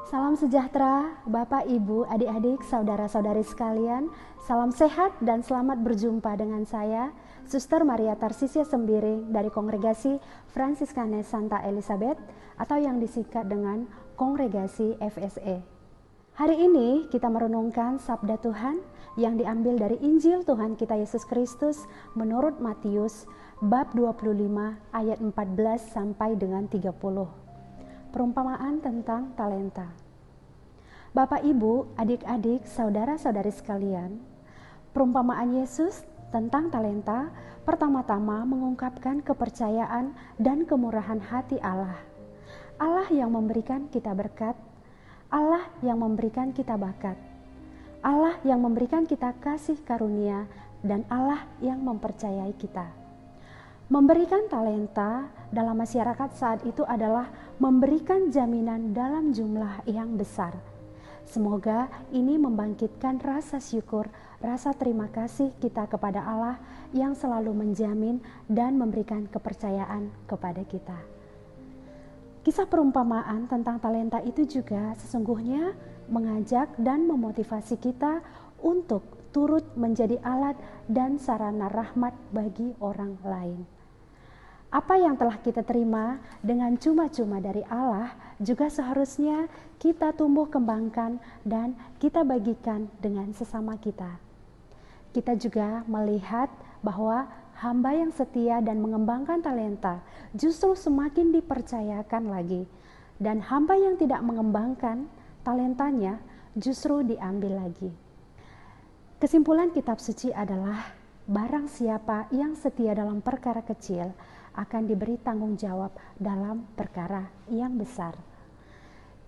Salam sejahtera, Bapak, Ibu, adik-adik, saudara-saudari sekalian. Salam sehat dan selamat berjumpa dengan saya, Suster Maria Tarsisia Sembiring dari Kongregasi Franciskanes Santa Elizabeth atau yang disingkat dengan Kongregasi FSE. Hari ini kita merenungkan sabda Tuhan yang diambil dari Injil Tuhan kita Yesus Kristus menurut Matius bab 25 ayat 14 sampai dengan 30. Perumpamaan tentang talenta. Bapak, Ibu, adik-adik, saudara-saudari sekalian, perumpamaan Yesus tentang talenta pertama-tama mengungkapkan kepercayaan dan kemurahan hati Allah. Allah yang memberikan kita berkat, Allah yang memberikan kita bakat, Allah yang memberikan kita kasih karunia, dan Allah yang mempercayai kita. Memberikan talenta dalam masyarakat saat itu adalah memberikan jaminan dalam jumlah yang besar. Semoga ini membangkitkan rasa syukur, rasa terima kasih kita kepada Allah yang selalu menjamin dan memberikan kepercayaan kepada kita. Kisah perumpamaan tentang talenta itu juga sesungguhnya mengajak dan memotivasi kita untuk turut menjadi alat dan sarana rahmat bagi orang lain. Apa yang telah kita terima dengan cuma-cuma dari Allah juga seharusnya kita tumbuh kembangkan dan kita bagikan dengan sesama kita. Kita juga melihat bahwa hamba yang setia dan mengembangkan talenta justru semakin dipercayakan lagi, dan hamba yang tidak mengembangkan talentanya justru diambil lagi. Kesimpulan kitab suci adalah barang siapa yang setia dalam perkara kecil akan diberi tanggung jawab dalam perkara yang besar.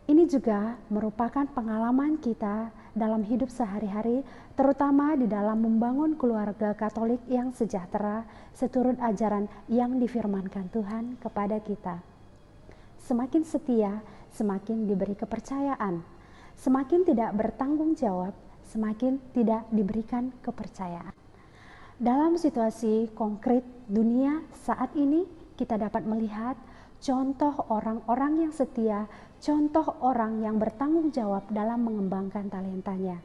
Ini juga merupakan pengalaman kita dalam hidup sehari-hari, terutama di dalam membangun keluarga Katolik yang sejahtera seturut ajaran yang difirmankan Tuhan kepada kita. Semakin setia, semakin diberi kepercayaan. Semakin tidak bertanggung jawab, semakin tidak diberikan kepercayaan. Dalam situasi konkret dunia saat ini, kita dapat melihat contoh orang-orang yang setia, contoh orang yang bertanggung jawab dalam mengembangkan talentanya.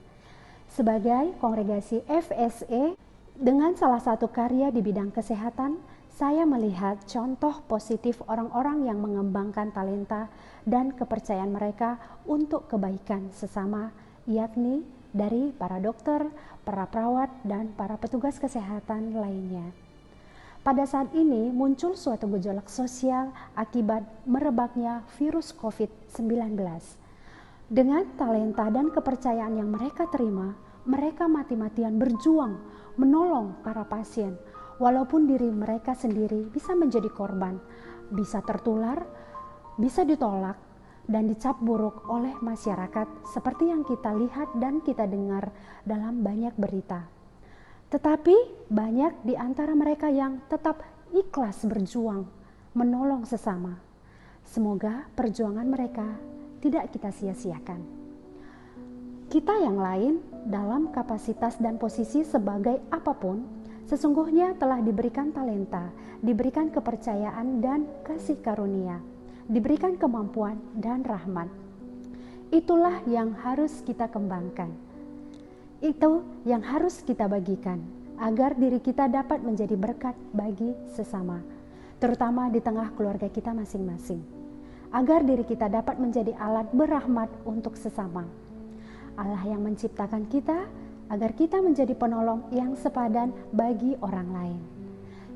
Sebagai kongregasi FSE, dengan salah satu karya di bidang kesehatan, saya melihat contoh positif orang-orang yang mengembangkan talenta dan kepercayaan mereka untuk kebaikan sesama, yakni dari para dokter, para perawat, dan para petugas kesehatan lainnya. Pada saat ini muncul suatu gejolak sosial akibat merebaknya virus COVID-19. Dengan talenta dan kepercayaan yang mereka terima, mereka mati-matian berjuang menolong para pasien, walaupun diri mereka sendiri bisa menjadi korban, bisa tertular, bisa ditolak, dan dicap buruk oleh masyarakat seperti yang kita lihat dan kita dengar dalam banyak berita. Tetapi banyak di antara mereka yang tetap ikhlas berjuang menolong sesama. Semoga perjuangan mereka tidak kita sia-siakan. Kita yang lain dalam kapasitas dan posisi sebagai apapun sesungguhnya telah diberikan talenta, diberikan kepercayaan dan kasih karunia, diberikan kemampuan dan rahmat. Itulah yang harus kita kembangkan. Itu yang harus kita bagikan agar diri kita dapat menjadi berkat bagi sesama, terutama di tengah keluarga kita masing-masing. Agar diri kita dapat menjadi alat berahmat untuk sesama. Allah yang menciptakan kita agar kita menjadi penolong yang sepadan bagi orang lain.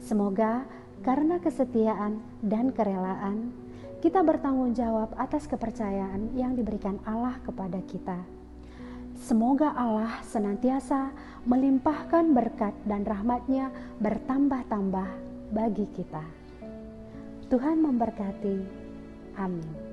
Semoga karena kesetiaan dan kerelaan kita bertanggung jawab atas kepercayaan yang diberikan Allah kepada kita. Semoga Allah senantiasa melimpahkan berkat dan rahmat-Nya bertambah-tambah bagi kita. Tuhan memberkati. Amin.